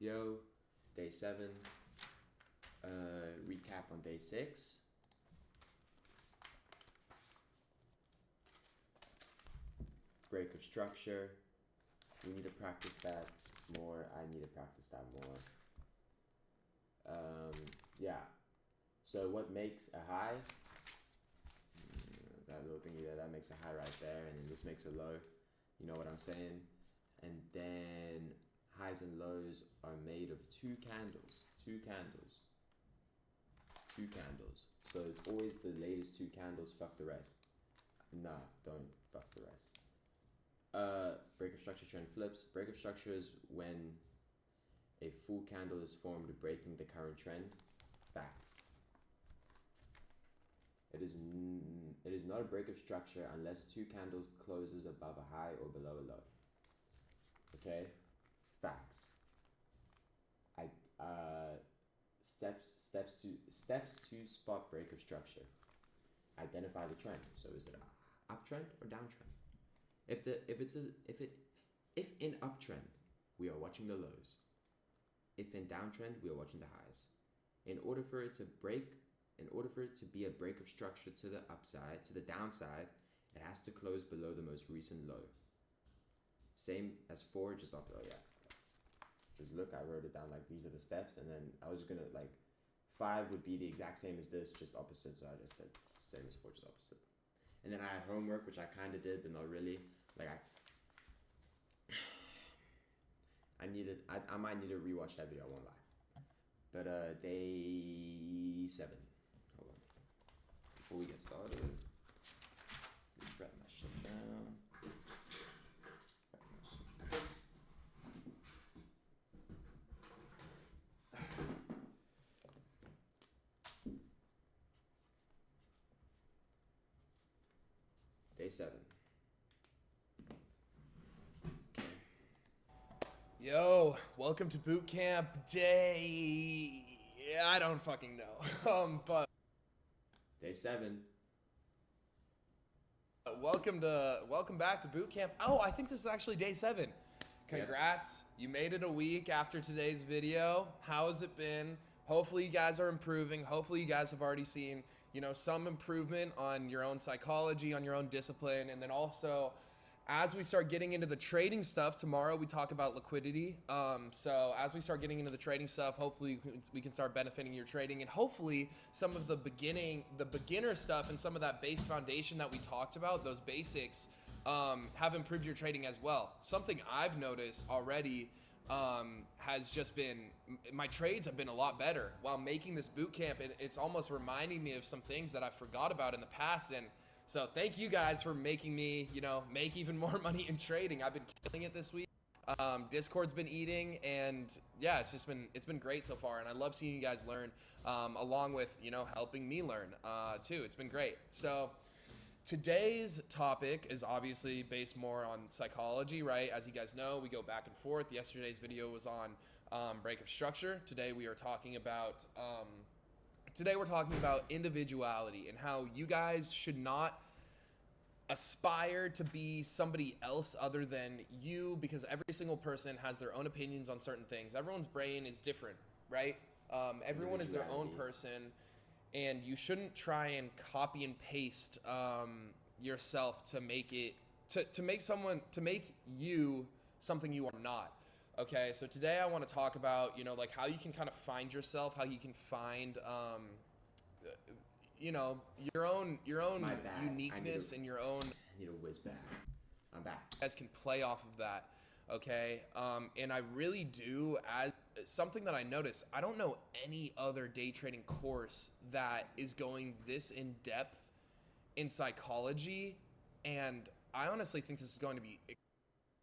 Yo, day 7. Recap on day 6. Break of structure. We need to practice that more. I need to practice that more. Yeah. So what makes a high? That little thingy there, that makes a high right there, and then this makes a low. You know what I'm saying? And then highs and lows are made of two candles. So it's always the latest two candles, fuck the rest. Nah, don't fuck the rest. Break of structure trend flips. Break of structure is when a full candle is formed breaking the current trend. Facts. It is not a break of structure unless two candles closes above a high or below a low. Okay? Facts. Steps to spot break of structure. Identify the trend. So is it a uptrend or downtrend? If in uptrend, we are watching the lows. If in downtrend, we are watching the highs. In order for it to be a break of structure to the upside, to the downside, it has to close below the most recent low. Same as 4, just up below, yeah. Just look, I wrote it down like these are the steps, and then I was gonna like 5 would be the exact same as this, just opposite. So I just said same as 4, just opposite. And then I had homework, which I kind of did, but not really. Like I might need to rewatch that video. I won't lie. But day 7. Hold on. Before we get started, let me write my shit down. Day 7. Yo, welcome to boot camp day. I don't fucking know. But Day 7. welcome back to boot camp. Oh, I think this is actually day 7. Congrats. Yep. You made it a week after today's video. How has it been? Hopefully you guys are improving. Hopefully you guys have already seen, some improvement on your own psychology, on your own discipline, and then also as we start getting into the trading stuff, tomorrow we talk about liquidity. So as we start getting into the trading stuff, hopefully we can start benefiting your trading, and hopefully some of the beginner stuff and some of that base foundation that we talked about, those basics, have improved your trading as well. Something I've noticed already has just been, my trades have been a lot better while making this boot camp. It's almost reminding me of some things that I forgot about in the past, and so thank you guys for making me, make even more money in trading. I've been killing it this week. Discord's been eating, and yeah, it's been great so far. And I love seeing you guys learn, along with, helping me learn, too. It's been great. So today's topic is obviously based more on psychology, right? As you guys know, we go back and forth. Yesterday's video was on, break of structure. Today we're talking about individuality and how you guys should not aspire to be somebody else other than you, because every single person has their own opinions on certain things. Everyone's brain is different, right? Everyone is their own person, and you shouldn't try and copy and paste yourself to make it to make you something you are not. Okay, so today I want to talk about, like how you can kind of find yourself, how you can find, your own uniqueness and your own. I need a whiz back. I'm back. You guys can play off of that, okay? And I really do, as something that I notice, I don't know any other day trading course that is going this in depth in psychology, and I honestly think this is going to be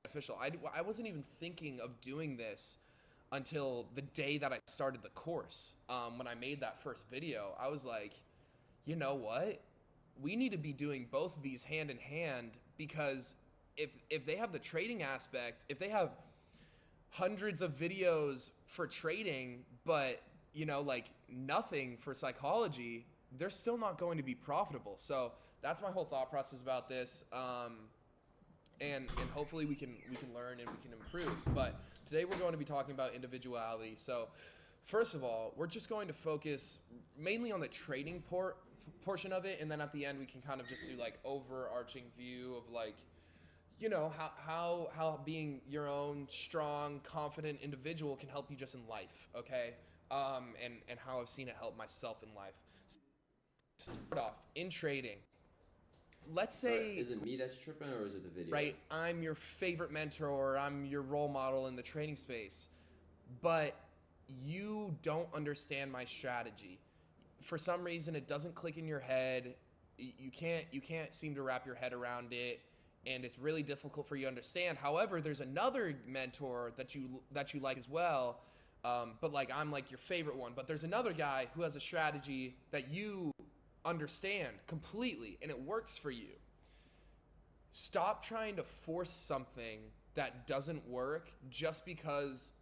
beneficial. I wasn't even thinking of doing this until the day that I started the course. When I made that first video, I was like, you know what? We need to be doing both of these hand in hand, because if they have the trading aspect, if they have hundreds of videos for trading, but like nothing for psychology, they're still not going to be profitable. So that's my whole thought process about this. And hopefully we can learn and we can improve. But Today we're going to be talking about individuality. So first of all, we're just going to focus mainly on the trading portion of it, and then at the end we can kind of just do like overarching view of like, you know, how being your own strong, confident individual can help you just in life, okay? And how I've seen it help myself in life. So start off in trading. Let's say, is it me that's tripping or is it the video? right, I'm your favorite mentor or I'm your role model in the trading space, but you don't understand my strategy. For some reason, it doesn't click in your head. You can't seem to wrap your head around it, and it's really difficult for you to understand. However, there's another mentor that you like as well, but like I'm like your favorite one. But there's another guy who has a strategy that you understand completely, and it works for you. Stop trying to force something that doesn't work just because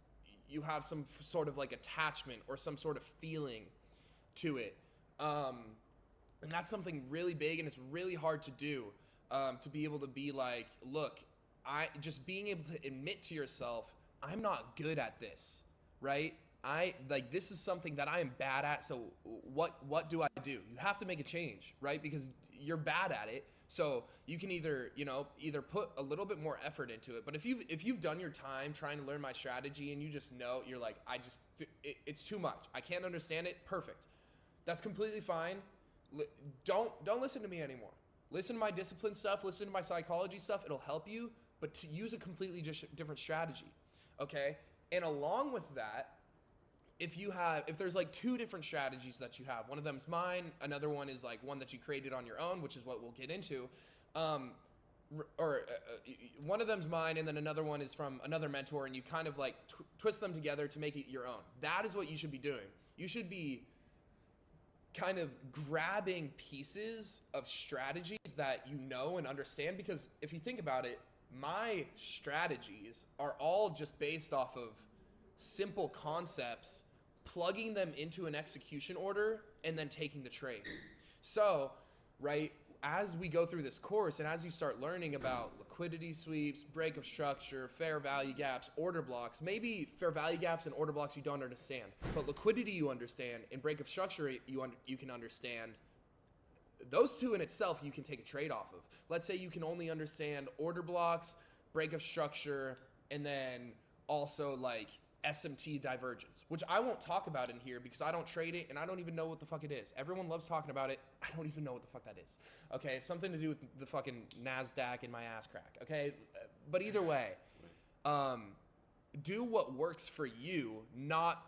you have some sort of like attachment or some sort of feeling to it. And that's something really big, and it's really hard to do, to be able to be like, look, just being able to admit to yourself, I'm not good at this, right? This is something that I am bad at, so what do I do? You have to make a change, right? Because you're bad at it, so you can either put a little bit more effort into it. But if you've done your time trying to learn my strategy and you just know, you're like, it's too much, I can't understand it, perfect. That's completely fine. Don't listen to me anymore. Listen to my discipline stuff, listen to my psychology stuff, it'll help you, but to use a completely different strategy, okay? And along with that, if there's like two different strategies that you have, one of them's mine, another one is like one that you created on your own, which is what we'll get into, one of them's mine and then another one is from another mentor, and you kind of like twist them together to make it your own. That is what you should be doing. You should be kind of grabbing pieces of strategies that you know and understand, because if you think about it, my strategies are all just based off of simple concepts, plugging them into an execution order, and then taking the trade. So, right, as we go through this course and as you start learning about liquidity sweeps, break of structure, fair value gaps, order blocks, maybe fair value gaps and order blocks you don't understand, but liquidity you understand and break of structure you can understand. Those two in itself you can take a trade off of. Let's say you can only understand order blocks, break of structure, and then also like SMT divergence, which I won't talk about in here because I don't trade it and I don't even know what the fuck it is. Everyone loves talking about it. I don't even know what the fuck that is. Okay, it's something to do with the fucking NASDAQ in my ass crack. Okay, but either way, do what works for you, not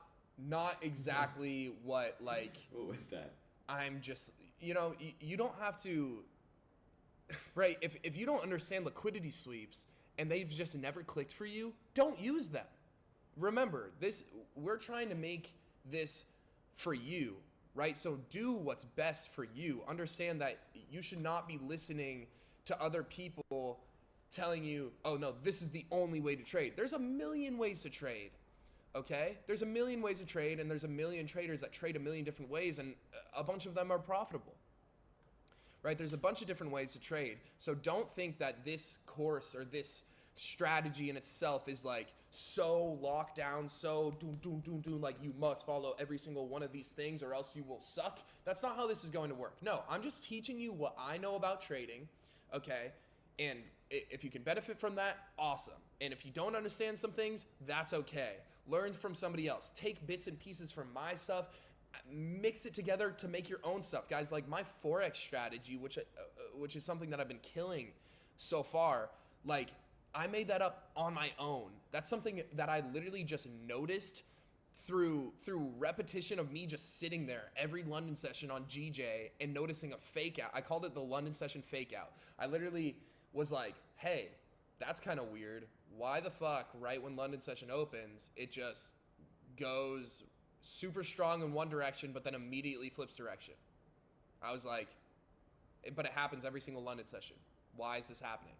exactly what like. What was that? I'm just, you don't have to, right? If you don't understand liquidity sweeps and they've just never clicked for you, don't use them. Remember, we're trying to make this for you, right? So do what's best for you. Understand that you should not be listening to other people telling you, oh no, this is the only way to trade. There's a million ways to trade, okay? There's a million ways to trade, and there's a million traders that trade a million different ways, and a bunch of them are profitable, right? There's a bunch of different ways to trade. So don't think that this course or this strategy in itself is like so locked down, so doom, like you must follow every single one of these things or else you will suck. That's not how this is going to work. No, I'm just teaching you what I know about trading, okay? And if you can benefit from that, awesome. And if you don't understand some things, that's okay. Learn from somebody else. Take bits and pieces from my stuff, mix it together to make your own stuff. Guys, like my Forex strategy, which is something that I've been killing so far, like I made that up on my own. That's something that I literally just noticed through repetition of me just sitting there every London session on GJ and noticing a fake out. I called it the London session fake out. I literally was like, hey, that's kind of weird. Why the fuck, right when London session opens, it just goes super strong in one direction, but then immediately flips direction. I was like, but it happens every single London session. Why is this happening?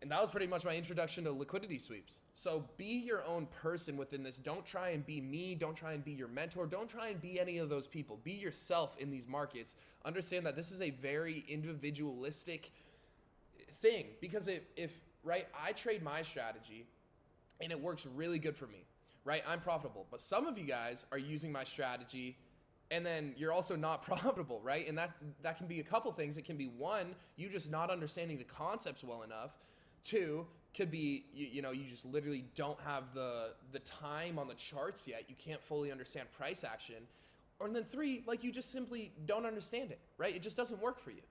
And that was pretty much my introduction to liquidity sweeps. So be your own person within this. Don't try and be me. Don't try and be your mentor. Don't try and be any of those people. Be yourself in these markets. Understand that this is a very individualistic thing. Because if right, I trade my strategy and it works really good for me, right? I'm profitable. But some of you guys are using my strategy and then you're also not profitable, right? And that can be a couple things. It can be one, you just not understanding the concepts well enough. Two, could be you just literally don't have the time on the charts yet. You can't fully understand price action. Or then three, like you just simply don't understand it, right? It just doesn't work for you.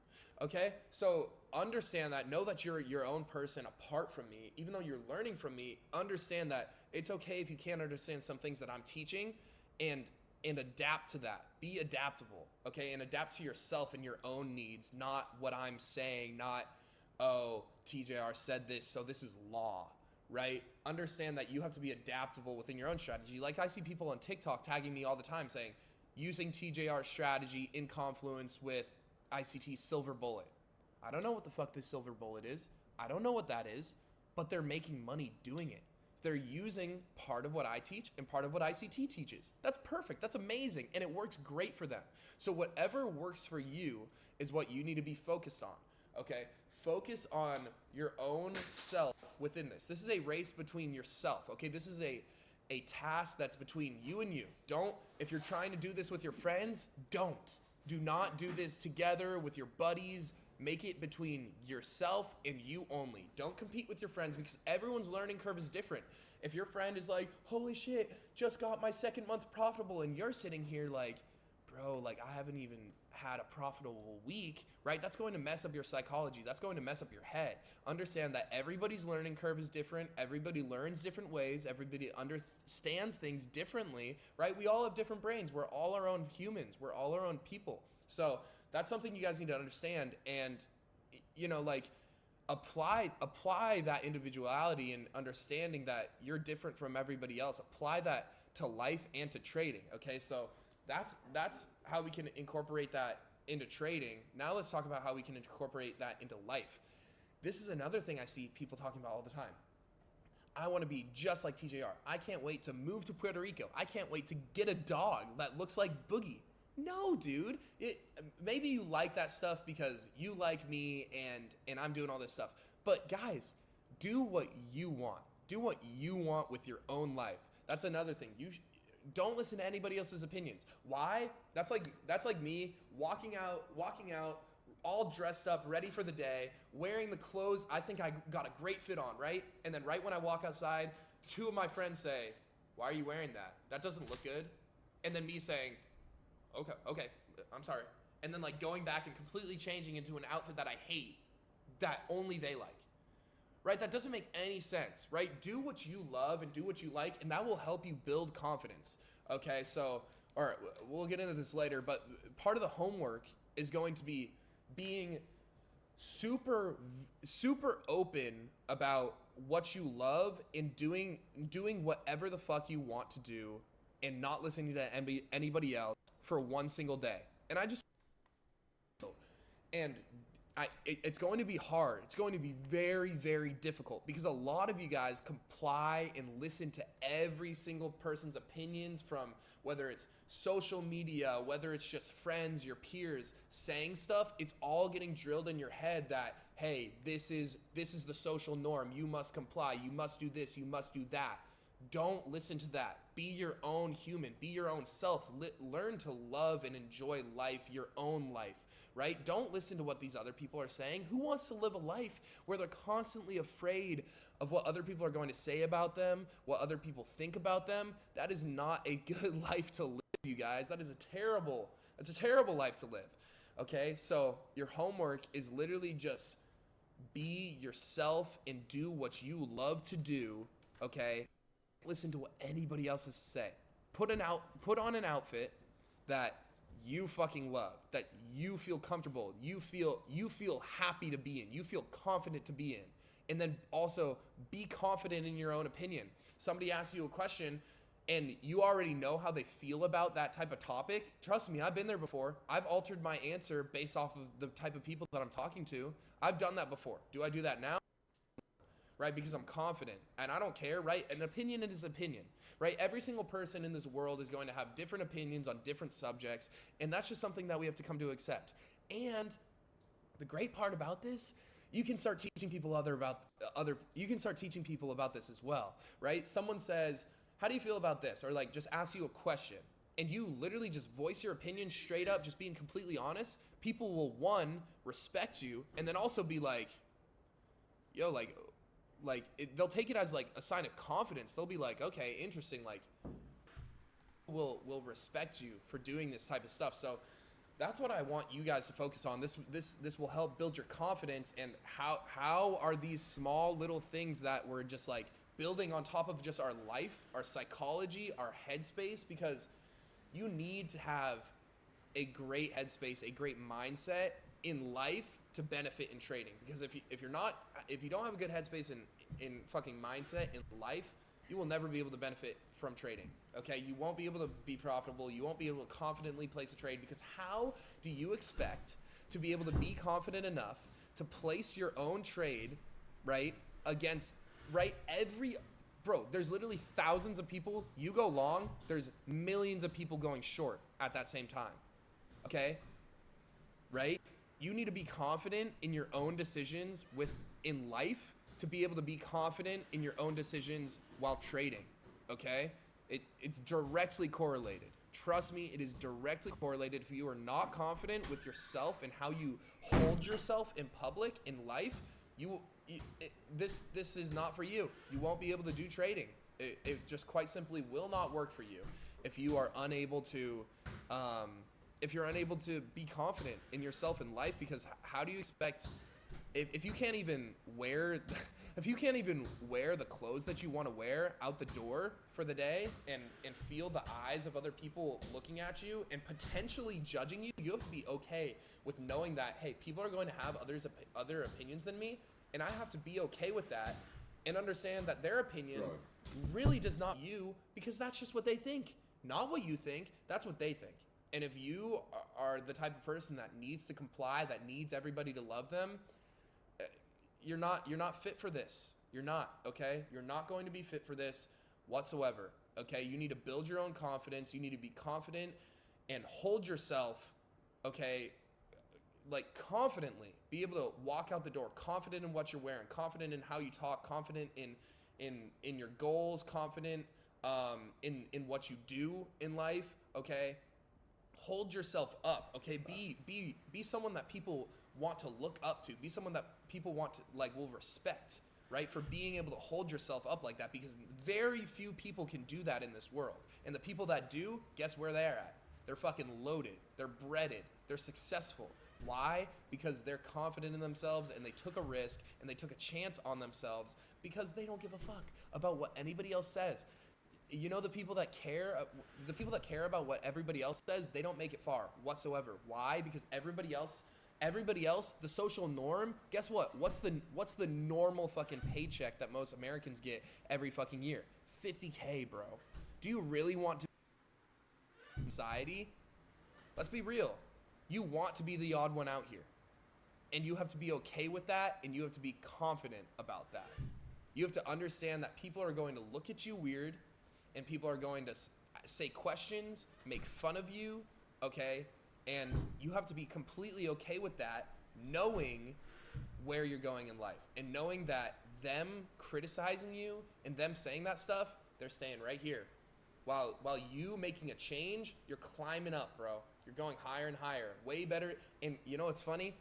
Okay? So understand that, know that you're your own person apart from me. Even though you're learning from me, understand that it's okay if you can't understand some things that I'm teaching, and adapt to that. Be adaptable, okay? And adapt to yourself and your own needs, not what I'm saying, not, oh, TJR said this, so this is law, right? Understand that you have to be adaptable within your own strategy. Like I see people on TikTok tagging me all the time saying, using TJR strategy in confluence with ICT Silver Bullet. I don't know what the fuck this Silver Bullet is. I don't know what that is, but they're making money doing it. They're using part of what I teach and part of what ICT teaches. That's perfect. That's amazing. And it works great for them. So whatever works for you is what you need to be focused on. Okay? Focus on your own self within this. This is a race between yourself. Okay? This is a task that's between you and you. If you're trying to do this with your friends, don't. Do not do this together with your buddies. Make it between yourself and you only. Don't compete with your friends, because everyone's learning curve is different. If your friend is like, holy shit, just got my second month profitable, and you're sitting here like, bro, like I haven't even had a profitable week, right? That's going to mess up your psychology. That's going to mess up your head. Understand that everybody's learning curve is different. Everybody learns different ways. Everybody understands things differently, right? We all have different brains. We're all our own humans. We're all our own people. So that's something you guys need to understand, and like apply that individuality and understanding that you're different from everybody else. Apply that to life and to trading. Okay, so that's how we can incorporate that into trading. Now let's talk about how we can incorporate that into life. This is another thing I see people talking about all the time. I want to be just like TJR. I can't wait to move to Puerto Rico. I can't wait to get a dog that looks like Boogie. No, dude. Maybe you like that stuff because you like me and I'm doing all this stuff. But guys, do what you want. Do what you want with your own life. That's another thing. Don't listen to anybody else's opinions. Why? That's like me walking out all dressed up, ready for the day, wearing the clothes I think I got a great fit on, right? And then right when I walk outside, two of my friends say, "Why are you wearing that? That doesn't look good." And then me saying, Okay, I'm sorry. And then like going back and completely changing into an outfit that I hate, that only they like, right? That doesn't make any sense, right? Do what you love and do what you like, and that will help you build confidence. Okay, so, all right, we'll get into this later, but part of the homework is going to be being super open about what you love and doing whatever the fuck you want to do, and not listening to anybody else for one single day. It's going to be hard. It's going to be very, very difficult, because a lot of you guys comply and listen to every single person's opinions, from whether it's social media, whether it's just friends, your peers saying stuff. It's all getting drilled in your head that, hey, this is the social norm. You must comply. You must do this. You must do that. Don't listen to that. Be your own human. Be your own self. Learn to love and enjoy life, your own life, right? Don't listen to what these other people are saying. Who wants to live a life where they're constantly afraid of what other people are going to say about them, what other people think about them? That is not a good life to live, you guys. That's a terrible life to live. Okay? So your homework is literally just be yourself and do what you love to do, okay? Listen to what anybody else has to say. Put on an outfit that you fucking love, that you feel comfortable, you feel happy to be in, you feel confident to be in. And then also be confident in your own opinion. Somebody asks you a question and you already know how they feel about that type of topic. Trust me, I've been there before. I've altered my answer based off of the type of people that I'm talking to. I've done that before. Do I do that now? Right? Because I'm confident and I don't care, right? An opinion is opinion, right? Every single person in this world is going to have different opinions on different subjects, and that's just something that we have to come to accept. And the great part about this You can start teaching people you can start teaching people about this as well, right? Someone says, how do you feel about this? Or like just ask you a question, and you literally just voice your opinion straight up, just being completely honest. People will, one, respect you, and then also be like, yo, they'll take it as like a sign of confidence. They'll be like, okay, interesting, like will respect you for doing this type of stuff. So that's what I want you guys to focus on. This will help build your confidence. And how are these small little things that we're just like building on top of just our life, our psychology, our headspace, because you need to have a great headspace, a great mindset in life to benefit in trading. Because if you don't have a good headspace in fucking mindset in life, you will never be able to benefit from trading. Okay, you won't be able to be profitable. You won't be able to confidently place a trade, because how do you expect to be able to be confident enough to place your own trade, right, against, right, there's literally thousands of people. You go long, there's millions of people going short at that same time. Okay, right? You need to be confident in your own decisions in life to be able to be confident in your own decisions while trading. Okay, it's directly correlated. Trust me, it is directly correlated. If you are not confident with yourself and how you hold yourself in public in life, this is not for you. You won't be able to do trading. It just quite simply will not work for you if you are unable to be confident in yourself in life. Because how do you expect, if you can't even wear the clothes that you want to wear out the door for the day and feel the eyes of other people looking at you and potentially judging you, you have to be okay with knowing that, hey, people are going to have other opinions than me, and I have to be okay with that and understand that their opinion really does not you, because that's just what they think. Not what you think, that's what they think. And if you are the type of person that needs to comply, that needs everybody to love them, you're not fit for this. You're not, okay? You're not going to be fit for this whatsoever, okay? You need to build your own confidence. You need to be confident and hold yourself, okay, like confidently. Be able to walk out the door, confident in what you're wearing, confident in how you talk, confident in your goals, confident in what you do in life, okay? Hold yourself up, okay? Be someone that people want to look up to. Be someone that people will respect, right? For being able to hold yourself up like that, because very few people can do that in this world. And the people that do, guess where they're at? They're fucking loaded. They're breaded. They're successful. Why? Because they're confident in themselves, and they took a risk, and they took a chance on themselves, because they don't give a fuck about what anybody else says. You know, the people that care about what everybody else says, they don't make it far whatsoever. Why? Because everybody else, the social norm, guess what? What's the normal fucking paycheck that most Americans get every fucking year? $50K, bro. Do you really want to be in society? Let's be real. You want to be the odd one out here. And you have to be okay with that, and you have to be confident about that. You have to understand that people are going to look at you weird, and people are going to say questions, make fun of you, okay? And you have to be completely okay with that, knowing where you're going in life, and knowing that them criticizing you and them saying that stuff, they're staying right here. While you making a change, you're climbing up, bro. You're going higher and higher, way better. And you know what's funny?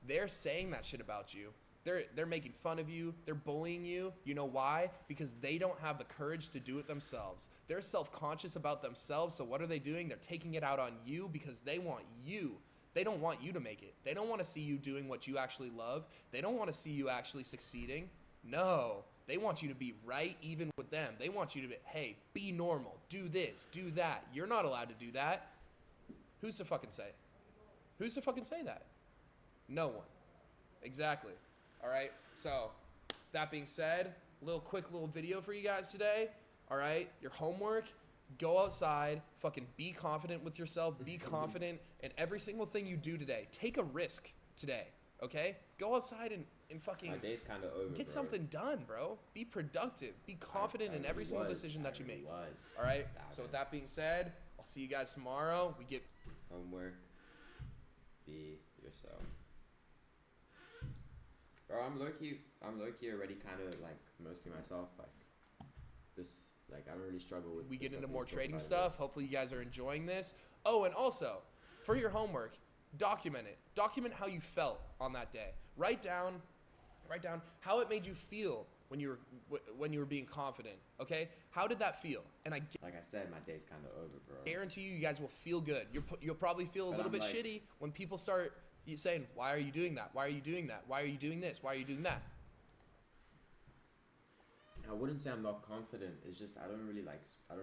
They're saying that shit about you. They're making fun of you. They're bullying you. You know why? Because they don't have the courage to do it themselves. They're self-conscious about themselves. So what are they doing? They're taking it out on you because they want you. They don't want you to make it. They don't want to see you doing what you actually love. They don't want to see you actually succeeding. No. They want you to be right even with them. They want you to be, hey, be normal. Do this. Do that. You're not allowed to do that. Who's to fucking say? Who's to fucking say that? No one. Exactly. All right, so that being said, quick little video for you guys today. All right, your homework, go outside, fucking be confident with yourself, be confident in every single thing you do today. Take a risk today, okay? Go outside and fucking my day's kind of over, get bro. something done, bro. Be productive. Be confident in every single decision that you make. All right, so with that being said, I'll see you guys tomorrow. We get homework, be yourself. Bro, Bro, I'm low-key already kind of like mostly myself. Like this, like I don't really struggle with. We the get stuff into that more he's talking trading about in stuff. this. Hopefully you guys are enjoying this. Oh, and also, for your homework, document it. Document how you felt on that day. Write down how it made you feel when you were being confident, okay? How did that feel? And Like I said, my day's kind of over, bro. guarantee you guys will feel good. You'll probably feel a But little I'm bit like- shitty when people start saying, "Why are you doing that? Why are you doing that? Why are you doing this? Why are you doing that?" I wouldn't say I'm not confident. It's just I don't really like. I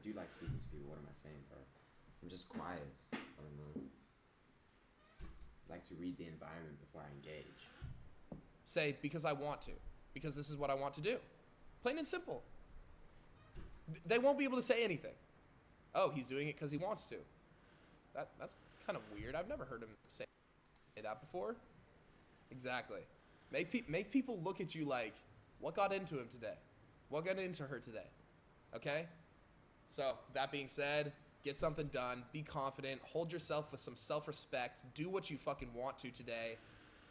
do like speaking to people. What am I saying, bro? I'm just quiet. I don't know. I like to read the environment before I engage. Say, because I want to. Because this is what I want to do. Plain and simple. They won't be able to say anything. Oh, he's doing it because he wants to. That's kind of weird. I've never heard him say that before. Exactly. Make people look at you like, what got into him today? What got into her today? Okay? So, that being said, get something done. Be confident. Hold yourself with some self-respect. Do what you fucking want to today.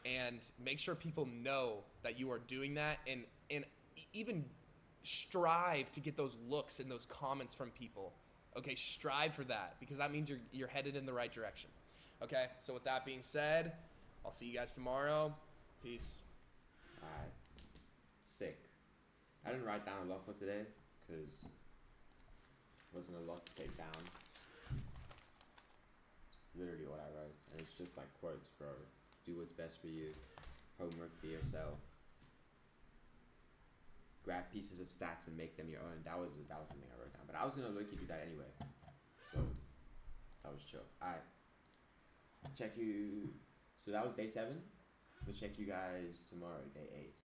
And make sure people know that you are doing that. And even strive to get those looks and those comments from people. Okay? Strive for that. Because that means you're headed in the right direction. Okay? So, with that being said, I'll see you guys tomorrow. Peace. Alright. Sick. I didn't write down a lot for today because wasn't a lot to take down. Literally what I wrote, and it's just like quotes, bro. Do what's best for you. Homework, be yourself. Grab pieces of stats and make them your own. That was something I wrote down, but I was gonna low-key do that anyway. So that was chill. Alright. Check you. So that was day 7. We'll check you guys tomorrow, day 8.